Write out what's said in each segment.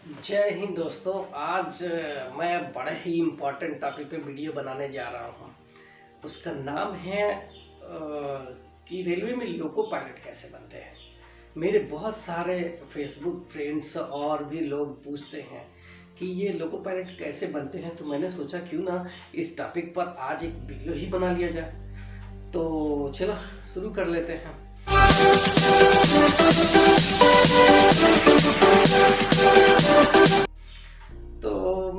जय हिंद दोस्तों। आज मैं बड़े ही इम्पोर्टेंट टॉपिक पे वीडियो बनाने जा रहा हूँ। उसका नाम है कि रेलवे में लोको पायलट कैसे बनते हैं। मेरे बहुत सारे फेसबुक फ्रेंड्स और भी लोग पूछते हैं कि ये लोको पायलट कैसे बनते हैं, तो मैंने सोचा क्यों ना इस टॉपिक पर आज एक वीडियो ही बना लिया जाए। तो चलो शुरू कर लेते हैं। तो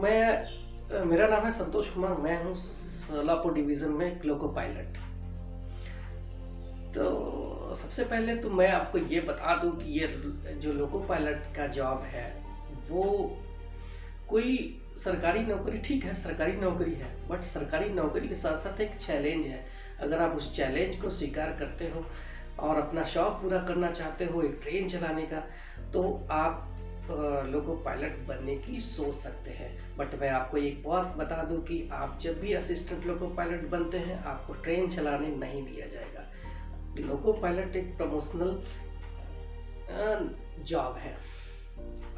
मेरा नाम है संतोष कुमार। मैं हूँ सोलापुर डिवीज़न में लोको पायलट। तो सबसे पहले तो मैं आपको ये बता दूं कि ये जो लोको पायलट का जॉब है वो कोई सरकारी नौकरी, ठीक है सरकारी नौकरी है, बट सरकारी नौकरी के साथ साथ एक चैलेंज है। अगर आप उस चैलेंज को स्वीकार करते हो और अपना शौक पूरा करना चाहते हो एक ट्रेन चलाने का, तो आप लोको पायलट बनने की सोच सकते हैं। बट मैं आपको एक बात बता दूं कि आप जब भी असिस्टेंट लोको पायलट बनते हैं आपको ट्रेन चलाने नहीं दिया जाएगा। लोको पायलट एक प्रमोशनल जॉब है।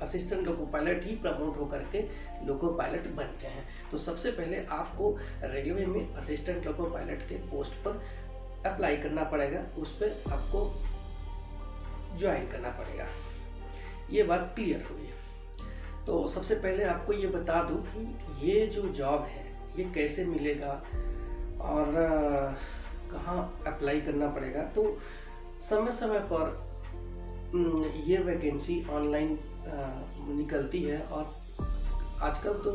असिस्टेंट लोको पायलट ही प्रमोट होकर के लोको पायलट बनते हैं। तो सबसे पहले आपको रेलवे में असिस्टेंट लोको पायलट के पोस्ट पर अप्लाई करना पड़ेगा, उस पर आपको ज्वाइन करना पड़ेगा। ये बात क्लियर हुई। तो सबसे पहले आपको ये बता दूं कि ये जो जॉब है ये कैसे मिलेगा और कहाँ अप्लाई करना पड़ेगा। तो समय समय पर ये वैकेंसी ऑनलाइन निकलती है और आजकल तो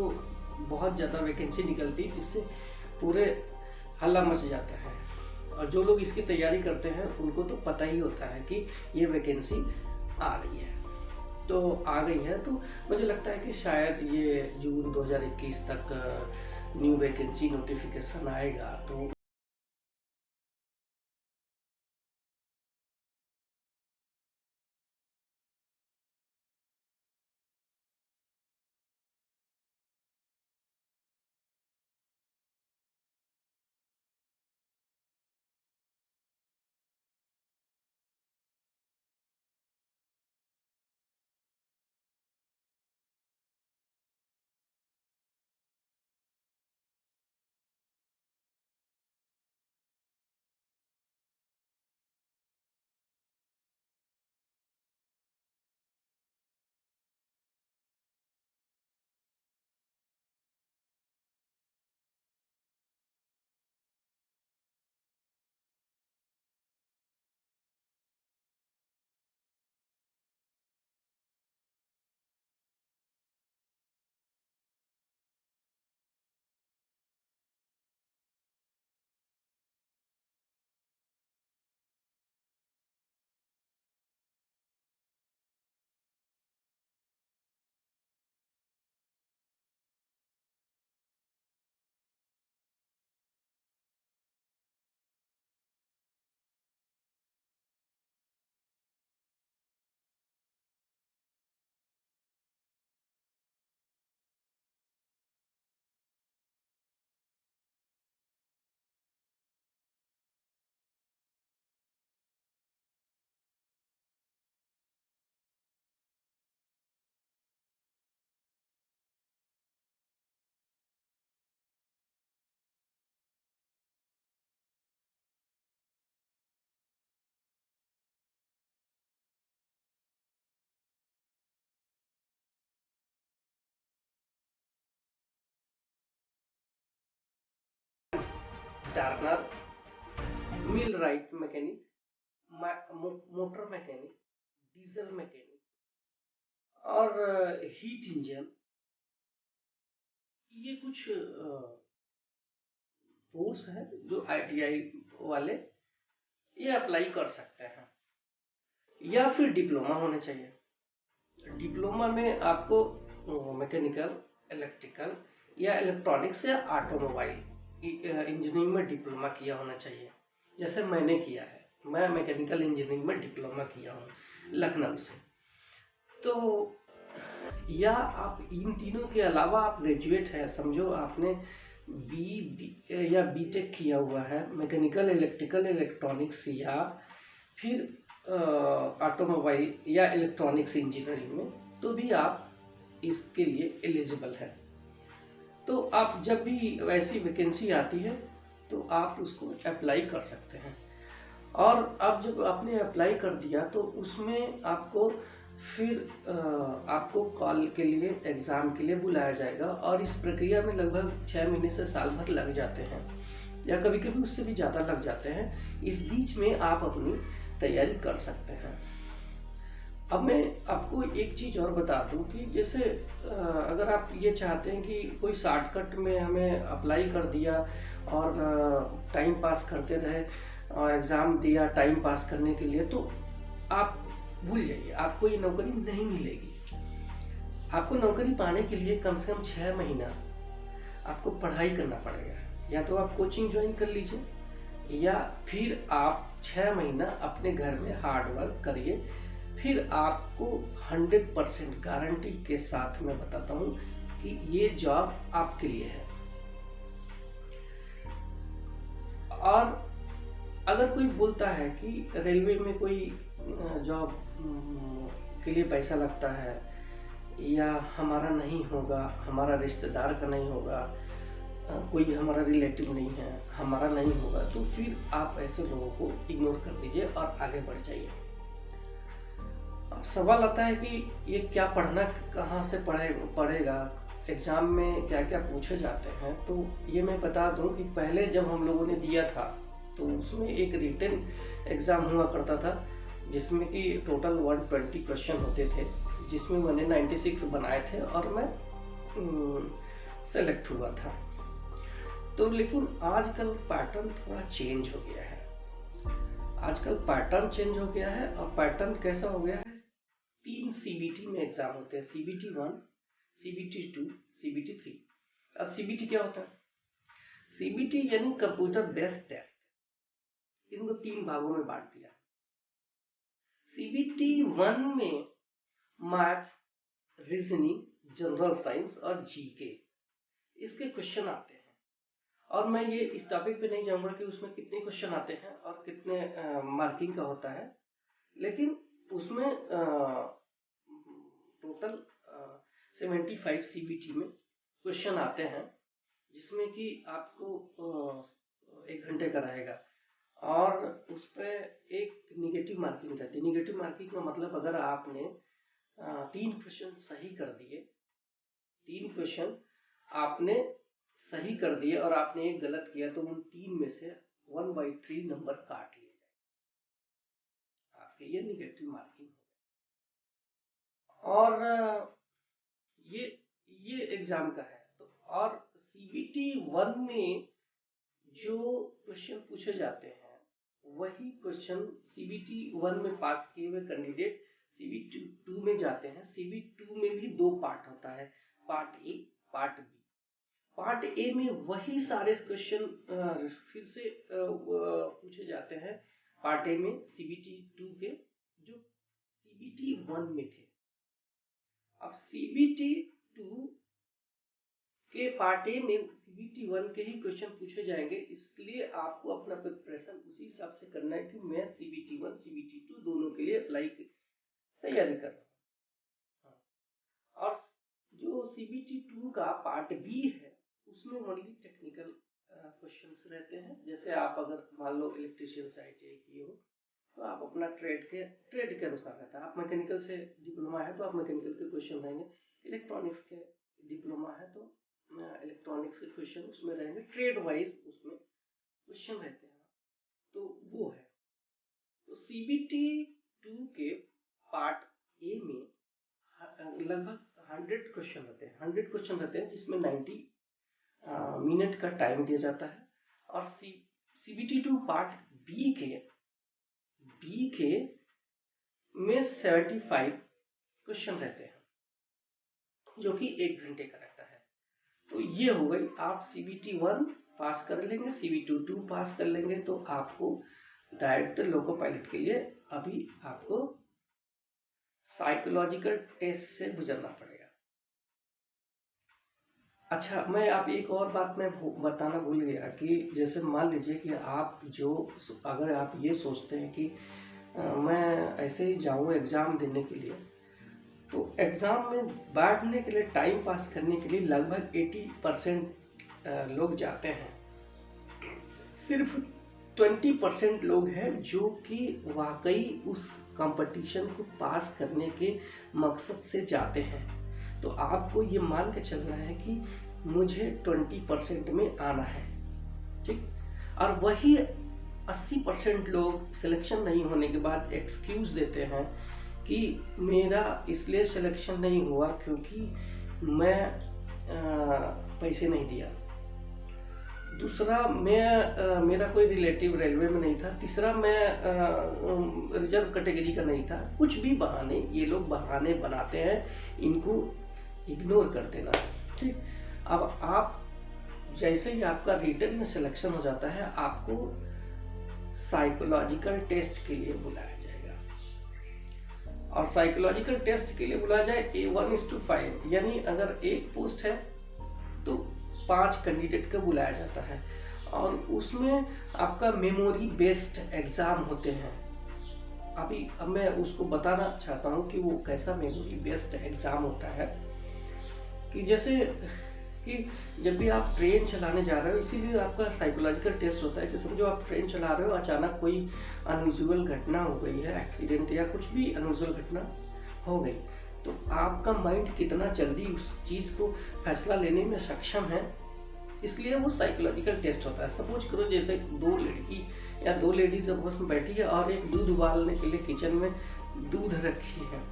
बहुत ज़्यादा वैकेंसी निकलती है जिससे पूरे हल्ला मच जाता है। और जो लोग इसकी तैयारी करते हैं उनको तो पता ही होता है कि ये वैकेंसी आ रही है, तो आ गई है। तो मुझे लगता है कि शायद ये जून 2021 तक न्यू वैकेंसी नोटिफिकेशन आएगा। तो Turner, wheel right mechanic, motor mechanic, diesel mechanic और हीट इंजन, ये कुछ पोस्ट है जो आईटीआई वाले ये अप्लाई कर सकते हैं। या फिर डिप्लोमा होना चाहिए। डिप्लोमा में आपको मैकेनिकल, इलेक्ट्रिकल या इलेक्ट्रॉनिक्स या ऑटोमोबाइल इंजीनियरिंग में डिप्लोमा किया होना चाहिए। जैसे मैंने किया है, मैं मैकेनिकल इंजीनियरिंग में डिप्लोमा किया हूँ लखनऊ से। तो या आप इन तीनों के अलावा आप ग्रेजुएट है, समझो आपने बी या बीटेक किया हुआ है मैकेनिकल, इलेक्ट्रिकल, इलेक्ट्रॉनिक्स या फिर ऑटोमोबाइल या इलेक्ट्रॉनिक्स इंजीनियरिंग में, तो भी आप इसके लिए एलिजिबल है। तो आप जब भी वैसी वैकेंसी आती है तो आप उसको अप्लाई कर सकते हैं। और अब जब आपने अप्लाई कर दिया तो उसमें आपको फिर आपको कॉल के लिए एग्ज़ाम के लिए बुलाया जाएगा, और इस प्रक्रिया में लगभग 6 महीने से साल भर लग जाते हैं, या कभी कभी उससे भी ज़्यादा लग जाते हैं। इस बीच में आप अपनी तैयारी कर सकते हैं। अब मैं आपको एक चीज़ और बता दूं कि जैसे अगर आप ये चाहते हैं कि कोई शॉर्टकट में हमें अप्लाई कर दिया और टाइम पास करते रहे, एग्ज़ाम दिया टाइम पास करने के लिए, तो आप भूल जाइए, आपको ये नौकरी नहीं मिलेगी। आपको नौकरी पाने के लिए कम से कम 6 महीना आपको पढ़ाई करना पड़ेगा। या तो आप कोचिंग ज्वाइन कर लीजिए, या फिर आप 6 महीना अपने घर में हार्ड वर्क करिए। फिर आपको 100% गारंटी के साथ मैं बताता हूँ कि ये जॉब आपके लिए है। और अगर कोई बोलता है कि रेलवे में कोई जॉब के लिए पैसा लगता है, या हमारा नहीं होगा, हमारा रिश्तेदार का नहीं होगा, कोई हमारा रिलेटिव नहीं है, हमारा नहीं होगा, तो फिर आप ऐसे लोगों को इग्नोर कर दीजिए और आगे बढ़ जाइए। अब सवाल आता है कि ये क्या पढ़ना, कहाँ से पढ़ेगा, एग्ज़ाम में क्या क्या पूछे जाते हैं। तो ये मैं बता दूं कि पहले जब हम लोगों ने दिया था तो उसमें एक रिटन एग्ज़ाम हुआ करता था, जिसमें कि टोटल 120 क्वेश्चन होते थे, जिसमें मैंने 96 बनाए थे और मैं सेलेक्ट हुआ था। तो लेकिन आजकल पैटर्न थोड़ा चेंज हो गया है। आजकल पैटर्न चेंज हो गया है, और पैटर्न कैसा हो गया है, 3 CBT में एग्ज़ाम होते हैं, CBT 1, CBT 2, CBT 3। अब CBT क्या होता है? CBT यानी कंप्यूटर बेस्ड टेस्ट। इनको 3 भागों में बांट दिया। CBT 1 में मैथ, रीजनिंग, जनरल साइंस और जीके इसके क्वेश्चन आते हैं। और मैं ये इस टॉपिक पे नहीं जाऊंगा कि उसमें कितने क्वेश्चन आते हैं और कितने मार्किंग का होता है, लेकिन उसमें टोटल 75 CBT में क्वेश्चन आते हैं, जिसमें कि आपको 1 घंटे का रहेगा। और उस पर एक निगेटिव मार्किंग रहती है। निगेटिव मार्किंग का मतलब, अगर आपने 3 क्वेश्चन सही कर दिए, 3 क्वेश्चन आपने सही कर दिए और आपने एक गलत किया, तो उन 3 में से 1/3 नंबर काट लिए जाए, आपके ये निगेटिव मार्किंग। और ये एग्जाम का है। तो और CBT 1 में जो क्वेश्चन पूछे जाते हैं वही क्वेश्चन CBT 1 में पास किए हुए कैंडिडेट CBT 2 में जाते हैं। CBT 2 में भी 2 पार्ट होता है, part A, part B. Part A में वही सारे क्वेश्चन फिर से पूछे जाते हैं पार्ट ए में CBT 2 के, जो CBT 1 में थे। अब CBT 2 के पार्ट ए में CBT 1 के ही क्वेश्चन पूछे जाएंगे, इसलिए आपको अपना प्रिपरेशन उसी हिसाब से करना है कि मैं CBT 1, CBT 2 दोनों के लिए अप्लाई तैयारी कर रहा हूँ। और जो CBT 2 का पार्ट बी है, उसमें ओनली टेक्निकल क्वेश्चंस रहते हैं। जैसे आप अगर मान लो इलेक्ट्रीशियन से ITI किए हो, तो आप अपना ट्रेड के अनुसार रहता है। आप मैकेनिकल से डिप्लोमा है तो आप मैकेनिकल के क्वेश्चन रहेंगे, इलेक्ट्रॉनिक्स के डिप्लोमा है तो इलेक्ट्रॉनिक्स के क्वेश्चन उसमें रहेंगे, ट्रेड वाइज उसमें क्वेश्चन रहते हैं। तो वो है। तो CBT 2 के पार्ट ए में लगभग 100 क्वेश्चन रहते हैं, 100 क्वेश्चन रहते हैं, जिसमें 90 मिनट का टाइम दिया जाता है। और CBT 2 पार्ट बी के में 75 क्वेश्चन रहते हैं, जो कि 1 घंटे का रहता है। तो ये हो गई, आप CBT 1 पास कर लेंगे, CBT 2 पास कर लेंगे, तो आपको डायरेक्ट लोको पायलट के लिए अभी आपको साइकोलॉजिकल टेस्ट से गुजरना पड़ेगा। अच्छा, मैं आप एक और बात मैं बताना भूल गया कि जैसे मान लीजिए कि आप अगर आप ये सोचते हैं कि मैं ऐसे ही जाऊँ एग्ज़ाम देने के लिए, तो एग्ज़ाम में बैठने के लिए, टाइम पास करने के लिए लगभग 80% लोग जाते हैं। सिर्फ 20% लोग हैं जो कि वाकई उस कंपटीशन को पास करने के मकसद से जाते हैं। तो आपको ये मान के चलना है कि मुझे 20% में आना है, ठीक। और वही 80% लोग सिलेक्शन नहीं होने के बाद एक्सक्यूज़ देते हैं कि मेरा इसलिए सिलेक्शन नहीं हुआ क्योंकि मैं पैसे नहीं दिया। दूसरा, मेरा कोई रिलेटिव रेलवे में नहीं था। तीसरा, मैं रिजर्व कैटेगरी का नहीं था। कुछ भी बहाने, ये लोग बहाने बनाते हैं, इनको इग्नोर कर देना, ठीक। अब आप जैसे ही आपका रिटन में सिलेक्शन हो जाता है, आपको साइकोलॉजिकल टेस्ट के लिए बुलाया जाएगा। और साइकोलॉजिकल टेस्ट के लिए बुलाया जाए 1:5, यानी अगर एक पोस्ट है तो 5 कैंडिडेट का बुलाया जाता है। और उसमें आपका मेमोरी बेस्ड एग्ज़ाम होते हैं। अब मैं उसको बताना चाहता हूँ कि वो कैसा मेमोरी बेस्ड एग्ज़ाम होता है। कि जैसे कि जब भी आप ट्रेन चलाने जा रहे हो, इसीलिए आपका साइकोलॉजिकल टेस्ट होता है कि समझो आप ट्रेन चला रहे हो, अचानक कोई अनयूजुअल घटना हो गई है, एक्सीडेंट या कुछ भी अनयूजुअल घटना हो गई, तो आपका माइंड कितना जल्दी उस चीज़ को फैसला लेने में सक्षम है, इसलिए वो साइकोलॉजिकल टेस्ट होता है। सपोज करो जैसे 2 लड़की या 2 लेडीज आपस में बैठी है और एक दूध उबालने के लिए किचन में दूध रखी है,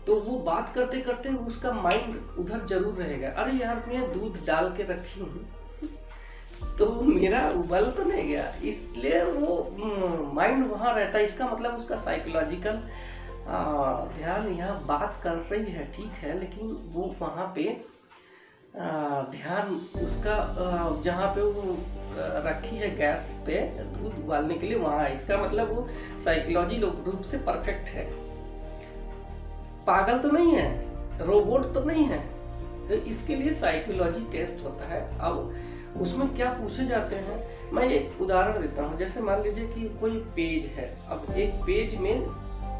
तो वो बात करते करते उसका माइंड उधर जरूर रहेगा, अरे यार मैं दूध डाल के रखी हूँ तो मेरा उबल तो नहीं गया, इसलिए वो माइंड वहाँ रहता है। इसका मतलब उसका साइकोलॉजिकल ध्यान यहाँ बात कर रही है, ठीक है, लेकिन वो वहाँ पे ध्यान उसका जहाँ पे वो रखी है गैस पे दूध उबालने के लिए, वहाँ है। इसका मतलब वो साइकोलॉजी रूप से परफेक्ट है, पागल तो नहीं है, रोबोट तो नहीं है। तो इसके लिए साइकोलॉजी टेस्ट होता है। अब उसमें क्या पूछे जाते हैं, मैं एक उदाहरण देता हूँ। जैसे मान लीजिए कि कोई पेज है, अब एक पेज में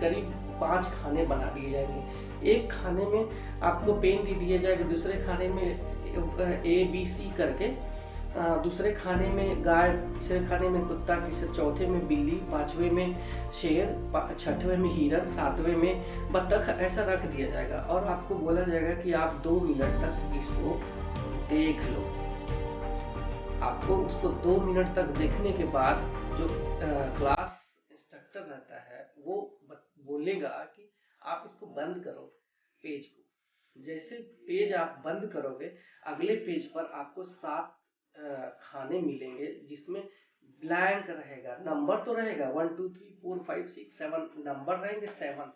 करीब 5 खाने बना दिए जाएंगे। एक खाने में आपको पेन दे दिया जाएगा, दूसरे खाने में ABC करके, दूसरे खाने में गाय, तीसरे खाने में कुत्ता, तीसरे चौथे में बिल्ली, 5वें में शेर, 6वें में हिरन, 7वें में बत्तख, ऐसा रख दिया जाएगा। और आपको बोला जाएगा कि आप 2 मिनट तक इसको देख लो। आपको उसको 2 मिनट तक देखने के बाद जो क्लास इंस्ट्रक्टर रहता है वो बोलेगा कि आप इसको बंद करो पेज को। जैसे पेज आप बंद करोगे, अगले पेज पर आपको 7 खाने मिलेंगे जिसमें ब्लैंक रहेगा। नंबर तो रहेगा 1 2 3 4 5 6 7 नंबर रहेंगे 7,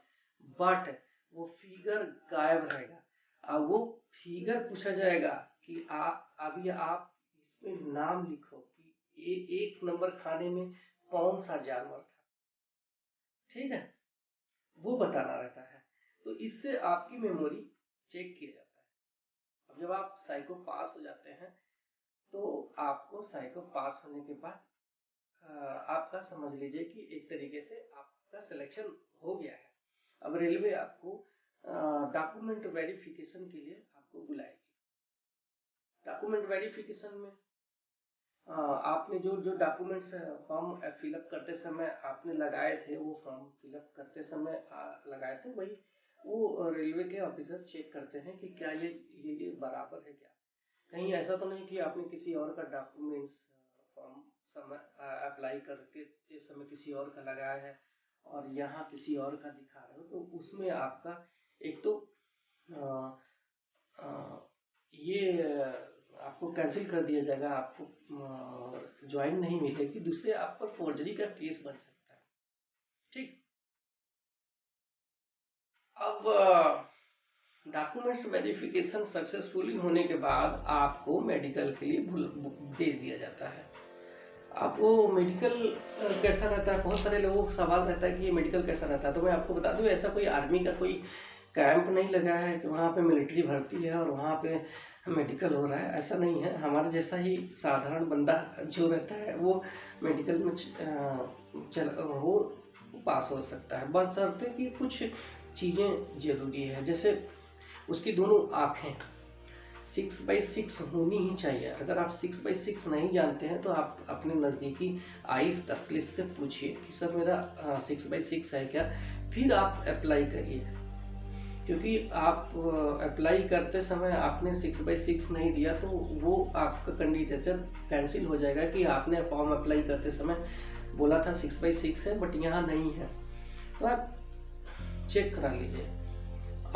बट वो फिगर गायब रहेगा। अब वो फिगर पूछा जाएगा कि अभी आप इसमें नाम लिखो कि एक नंबर खाने में कौन सा जानवर था, ठीक है, वो बताना रहता है। तो इससे आपकी मेमोरी चेक किया जाता है। अब जब आप साइको पास हो जाते हैं तो आपको साइको पास होने के बाद आपका समझ लीजिए कि एक तरीके से आपका सिलेक्शन हो गया है। अब रेलवे आपको डॉक्यूमेंट वेरिफिकेशन के लिए आपको बुलाएगी। डॉक्यूमेंट वेरिफिकेशन में आपने जो डॉक्यूमेंट्स फॉर्म फिलअप करते समय आपने लगाए थे, वो फॉर्म फिलअप करते समय लगाए थे, वही वो रेलवे के ऑफिसर चेक करते हैं कि क्या ये बराबर है, क्या कहीं ऐसा तो नहीं कि आपने किसी और का डॉक्यूमेंट्स फॉर्म समय अप्लाई करके इस समय किसी और का लगाया है और यहाँ किसी और का दिखा रहे हो, तो उसमें आपका एक तो ये आपको कैंसिल कर दिया जाएगा, आपको ज्वाइन नहीं मिलेगी। दूसरे आप पर फोर्जरी का केस बन सकता है, ठीक। अब डॉक्यूमेंट्स वेरिफिकेशन सक्सेसफुली होने के बाद आपको मेडिकल के लिए भेज दिया जाता है। अब वो मेडिकल कैसा रहता है, बहुत सारे लोगों का सवाल रहता है कि ये मेडिकल कैसा रहता है। तो मैं आपको बता दूं, ऐसा कोई आर्मी का कोई कैंप नहीं लगा है कि वहाँ पे मिलिट्री भर्ती है और वहाँ पे मेडिकल हो रहा है, ऐसा नहीं है। हमारे जैसा ही साधारण बंदा जो रहता है वो मेडिकल में वो पास हो सकता है, बशर्ते कि कुछ चीज़ें ज़रूरी है। जैसे उसकी दोनों आँखें 6/6 होनी ही चाहिए। अगर आप 6/6 नहीं जानते हैं तो आप अपने नज़दीकी आई स्पेशलिस्ट से पूछिए कि सर मेरा 6/6 है क्या, फिर आप अप्लाई करिए। क्योंकि आप अप्लाई करते समय आपने 6/6 नहीं दिया तो वो आपका कैंडिडेचर कैंसिल हो जाएगा कि आपने फॉर्म अप्लाई करते समय बोला था 6/6 है बट यहाँ नहीं है। तो आप चेक करा लीजिए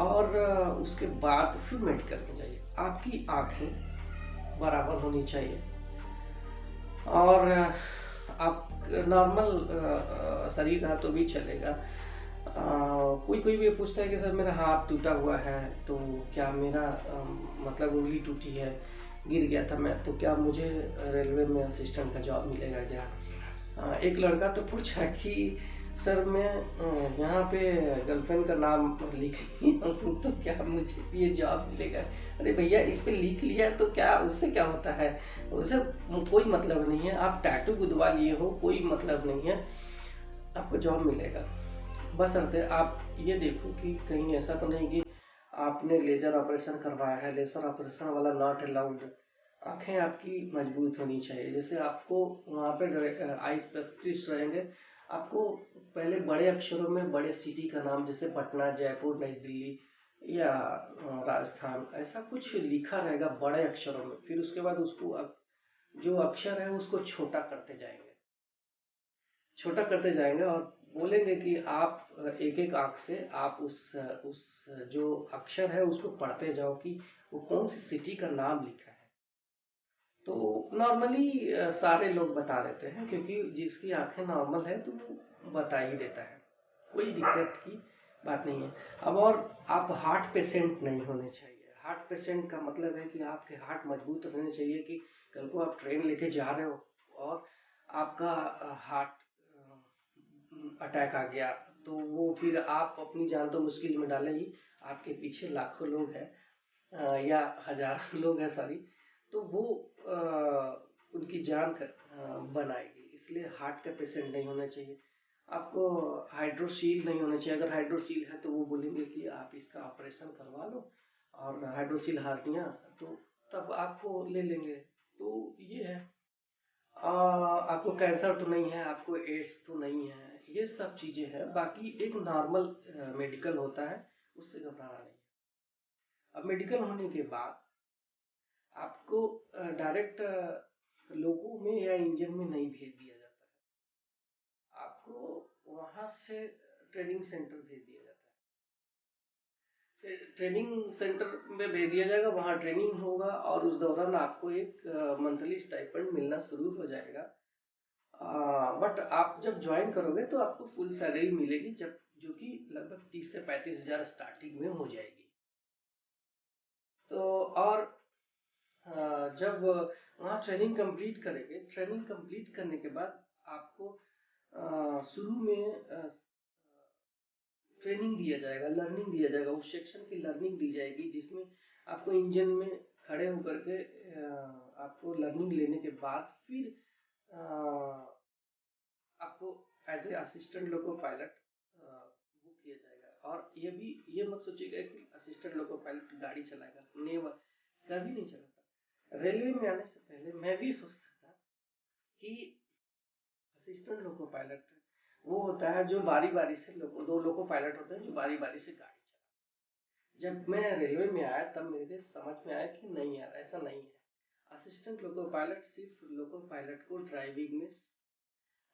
और उसके बाद फिर मेडिकल में जाइए। आपकी आँखें बराबर होनी चाहिए और आप नॉर्मल शरीर है तो भी चलेगा। कोई कोई भी पूछता है कि सर मेरा हाथ टूटा हुआ है तो क्या मेरा मतलब उंगली टूटी है, गिर गया था मैं, तो क्या मुझे रेलवे में असिस्टेंट का जॉब मिलेगा क्या। एक लड़का तो पूछा कि सर मैं यहाँ पे गर्लफ्रेंड का नाम लिख लिया हूँ तो क्या मुझे ये जॉब मिलेगा। अरे भैया इस पे लिख लिया तो क्या, उससे क्या होता है, उससे कोई मतलब नहीं है। आप टैटू गुदवा लिए हो, कोई मतलब नहीं है, आपको जॉब मिलेगा। बशर्ते आप ये देखो कि कहीं ऐसा तो नहीं कि आपने लेजर ऑपरेशन करवाया है, लेजर ऑपरेशन वाला नॉट अलाउड। आँखें आपकी मजबूत होनी चाहिए। जैसे आपको वहाँ पे आई स्पेशलिस्ट रहेंगे, आपको पहले बड़े अक्षरों में बड़े सिटी का नाम जैसे पटना, जयपुर, नई दिल्ली या राजस्थान ऐसा कुछ लिखा रहेगा बड़े अक्षरों में। फिर उसके बाद उसको जो अक्षर है उसको छोटा करते जाएंगे, छोटा करते जाएंगे और बोलेंगे कि आप एक एक आंख से आप उस जो अक्षर है उसको पढ़ते जाओ कि वो कौन सी सिटी का नाम लिखा है। तो नॉर्मली सारे लोग बता देते हैं क्योंकि जिसकी आंखें नॉर्मल है तो वो बता ही देता है, कोई दिक्कत की बात नहीं है। अब और आप हार्ट पेशेंट नहीं होने चाहिए। हार्ट पेशेंट का मतलब है कि आपके हार्ट मजबूत होने चाहिए कि कल को आप ट्रेन लेके जा रहे हो और आपका हार्ट अटैक आ गया तो वो फिर आप अपनी जान तो मुश्किल में डाले ही, आपके पीछे लाखों लोग हैं या हजारों लोग हैं सॉरी, तो वो उनकी जान बनाएगी। इसलिए हार्ट का पेशेंट नहीं होना चाहिए। आपको हाइड्रोसील नहीं होना चाहिए। अगर हाइड्रोसील है तो वो बोलेंगे कि आप इसका ऑपरेशन करवा लो और हाइड्रोसील हार्निया, तो तब आपको ले लेंगे। तो ये है। आपको कैंसर तो नहीं है, आपको एड्स तो नहीं है, ये सब चीज़ें हैं। बाकी एक नॉर्मल मेडिकल होता है, उससे घबराना नहीं। अब मेडिकल होने के बाद आपको डायरेक्ट लोगों में या इंजन में नहीं भेज दिया जाता है, आपको वहाँ से ट्रेनिंग सेंटर भेज दिया जाता है। ट्रेनिंग सेंटर में भेज दिया जाएगा, वहाँ ट्रेनिंग होगा और उस दौरान आपको एक मंथली स्टाइपेंड मिलना शुरू हो जाएगा। बट आप जब ज्वाइन करोगे तो आपको फुल सैलरी मिलेगी, जब जो कि लगभग 30 से 35 हज़ार स्टार्टिंग में हो जाएगी। तो और जब वहाँ ट्रेनिंग कंप्लीट करेंगे, ट्रेनिंग कंप्लीट करने के बाद आपको शुरू में ट्रेनिंग दिया जाएगा, लर्निंग दिया जाएगा। उस सेक्शन की लर्निंग दी जाएगी जिसमें आपको इंजन में खड़े होकर के आपको लर्निंग लेने के बाद फिर आपको as a assistant loco pilot book किया जाएगा। और ये मत सोचिएगा कि असिस्टेंट लोको पायलट गाड़ी चलाएगा, नेवर, कभी नहीं चलाता। रेलवे में आने से पहले मैं भी सोचता था कि असिस्टेंट लोको पायलट वो होता है जो बारी बारी से दो लोको पायलट होते हैं जो बारी बारी से गाड़ी चलाते। जब मैं रेलवे में आया तब मेरे समझ में आया कि नहीं यार, ऐसा नहीं है। असिस्टेंट लोको पायलट सिर्फ लोको पायलट को ड्राइविंग में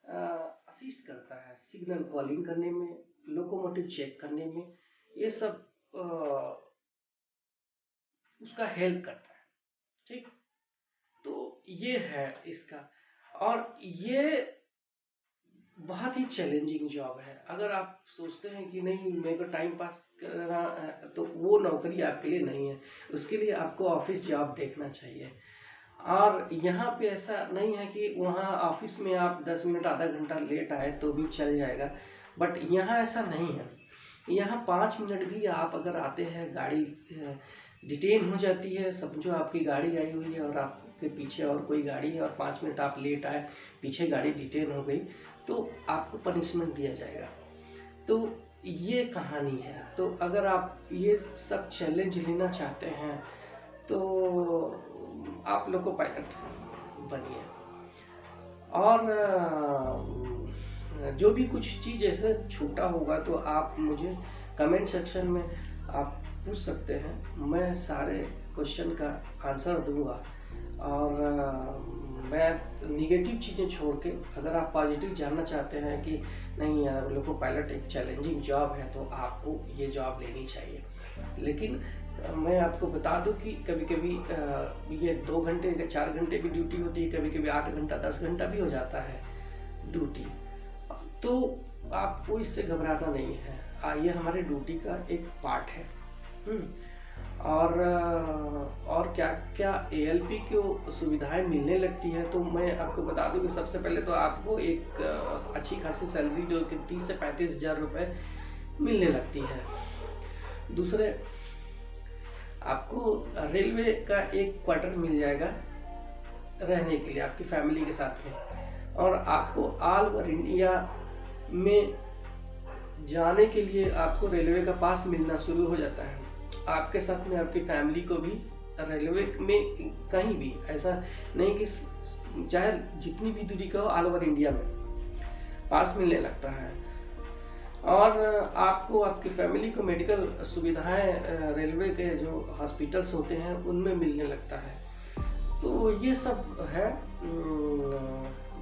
असिस्ट करता है, सिग्नल कॉलिंग करने में, लोकोमोटिव चेक करने में, ये सब उसका हेल्प करता है। ठीक, तो ये है इसका। और ये बहुत ही चैलेंजिंग जॉब है। अगर आप सोचते हैं कि नहीं मेरे को टाइम पास करना है, तो वो नौकरी आपके लिए नहीं है। उसके लिए आपको ऑफिस जॉब देखना चाहिए। और यहाँ पे ऐसा नहीं है कि वहाँ ऑफिस में आप 10 मिनट आधा घंटा लेट आए तो भी चल जाएगा, बट यहाँ ऐसा नहीं है। यहाँ 5 मिनट भी आप अगर आते हैं, गाड़ी डिटेन हो जाती है, समझो आपकी गाड़ी आई हुई है और आपके पीछे और कोई गाड़ी है और 5 मिनट आप लेट आए, पीछे गाड़ी डिटेन हो गई, तो आपको पनिशमेंट दिया जाएगा। तो ये कहानी है। तो अगर आप ये सब चैलेंज लेना चाहते हैं तो आप लोको पायलट बनिए। और जो भी कुछ चीज़ ऐसे छूटा होगा तो आप मुझे कमेंट सेक्शन में आप पूछ सकते हैं, मैं सारे क्वेश्चन का आंसर दूंगा। और मैं निगेटिव चीज़ें छोड़ के, अगर आप पॉजिटिव जानना चाहते हैं कि नहीं यार लोको पायलट एक चैलेंजिंग जॉब है तो आपको ये जॉब लेनी चाहिए। लेकिन मैं आपको बता दूं कि कभी कभी ये 2 घंटे 4 घंटे की ड्यूटी होती है, कभी कभी 8 घंटा 10 घंटा भी हो जाता है ड्यूटी। तो आपको इससे घबराना नहीं है, ये हमारे ड्यूटी का एक पार्ट है। और क्या क्या एएलपी को सुविधाएं मिलने लगती है, तो मैं आपको बता दूं कि सबसे पहले तो आपको एक अच्छी खासी सैलरी जो कि 30 से 35 हज़ार रुपये मिलने लगती है। दूसरे, आपको रेलवे का एक क्वार्टर मिल जाएगा रहने के लिए आपकी फैमिली के साथ में। और आपको ऑल ओवर इंडिया में जाने के लिए आपको रेलवे का पास मिलना शुरू हो जाता है। आपके साथ में आपकी फैमिली को भी रेलवे में कहीं भी, ऐसा नहीं कि चाहे जितनी भी दूरी का हो, ऑल ओवर इंडिया में पास मिलने लगता है। और आपको आपकी फैमिली को मेडिकल सुविधाएं रेलवे के जो हॉस्पिटल्स होते हैं उनमें मिलने लगता है। तो ये सब है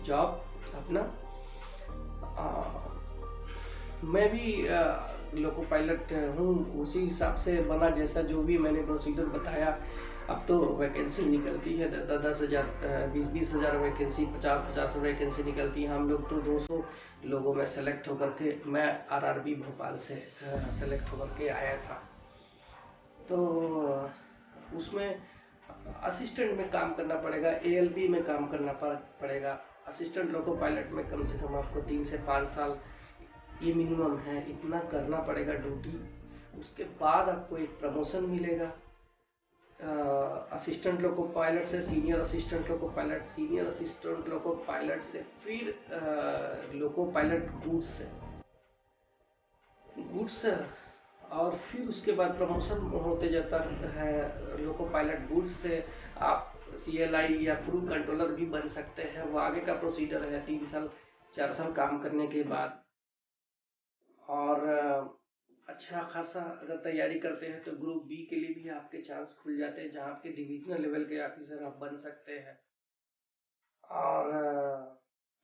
जॉब अपना। मैं भी लोको पायलट हूँ, उसी हिसाब से बना, जैसा जो भी मैंने प्रोसीजर बताया। अब तो वैकेंसी निकलती है 10,000 20,000 हज़ार वैकेंसी, 50,000 वैकेंसी निकलती है। हम लोग तो 200 लोगों में सेलेक्ट होकर के, मैं आरआरबी भोपाल से सेलेक्ट होकर के आया था। तो उसमें असिस्टेंट में काम करना पड़ेगा, एएलपी में काम करना पड़ेगा। असिस्टेंट लोको पायलट में कम से कम आपको 3 से 5 साल ये मिनिमम है, इतना करना पड़ेगा ड्यूटी। उसके बाद आपको एक प्रमोशन मिलेगा असिस्टेंट लोको पायलट से senior assistant loco pilot, senior assistant loco pilot से फिर लोको पायलट गुड्स, और फिर उसके बाद प्रमोशन होते जाता है लोको पायलट गुड्स से आप CLI या क्रू कंट्रोलर भी बन सकते हैं। वो आगे का प्रोसीजर है 3 साल 4 साल काम करने के बाद। और अच्छा खासा अगर तैयारी करते हैं तो ग्रुप बी के लिए भी आपके चांस खुल जाते हैं, जहाँ आपके डिविजनल लेवल के ऑफिसर आप बन सकते हैं। और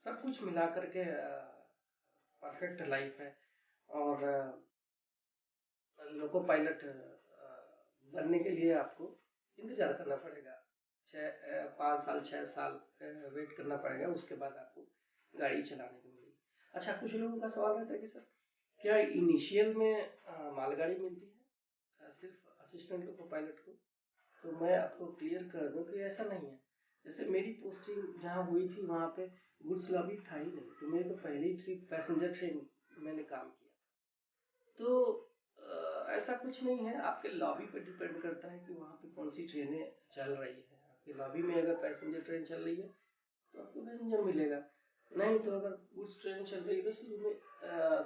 सब कुछ मिला करके परफेक्ट लाइफ है। और लोको पायलट बनने के लिए आपको इंतजार करना पड़ेगा, 5 साल 6 साल वेट करना पड़ेगा। उसके बाद आपको गाड़ी चलाने को मिलेगी। अच्छा, कुछ लोगों का सवाल रहता है कि सर क्या इनिशियल में मालगाड़ी मिलती है सिर्फ असिस्टेंट लोको पायलट को? तो मैं आपको क्लियर कर दूं कि ऐसा नहीं है। जैसे मेरी पोस्टिंग जहाँ हुई थी वहाँ पे गुड्स लॉबी था ही नहीं, तो मेरे तो पहले ही ट्रिप पैसेंजर ट्रेन मैंने काम किया। तो ऐसा कुछ नहीं है, आपके लॉबी पर डिपेंड करता है कि वहाँ पे कौन सी ट्रेनें चल रही है। आपके लॉबी में अगर पैसेंजर ट्रेन चल रही है तो आपको पैसेंजर मिलेगा, नहीं तो अगर गुड्स ट्रेन चल रही है तो शुरू में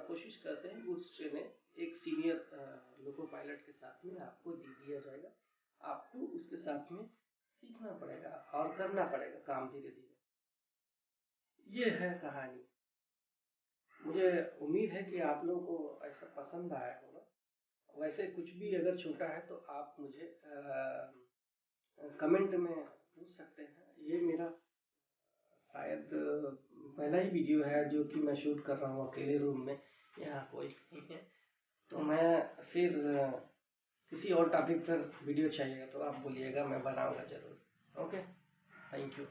कोशिश करते हैं गुड्स ट्रेनें एक सीनियर लोको पायलट के साथ में आपको दे दिया जाएगा। आपको उसके साथ में सीखना पड़ेगा और करना पड़ेगा काम धीरे धीरे। ये है कहानी। मुझे उम्मीद है कि आप लोगों को ऐसा पसंद आया होगा। वैसे कुछ भी अगर छूटा है तो आप मुझे कमेंट में पूछ सकते हैं। ये मेरा शायद पहला ही वीडियो है जो कि मैं शूट कर रहा हूँ अकेले रूम में, यहाँ कोई नहीं है। तो मैं फिर किसी और टॉपिक पर वीडियो चाहिएगा तो आप बोलिएगा, मैं बनाऊँगा ज़रूर। Okay, thank you.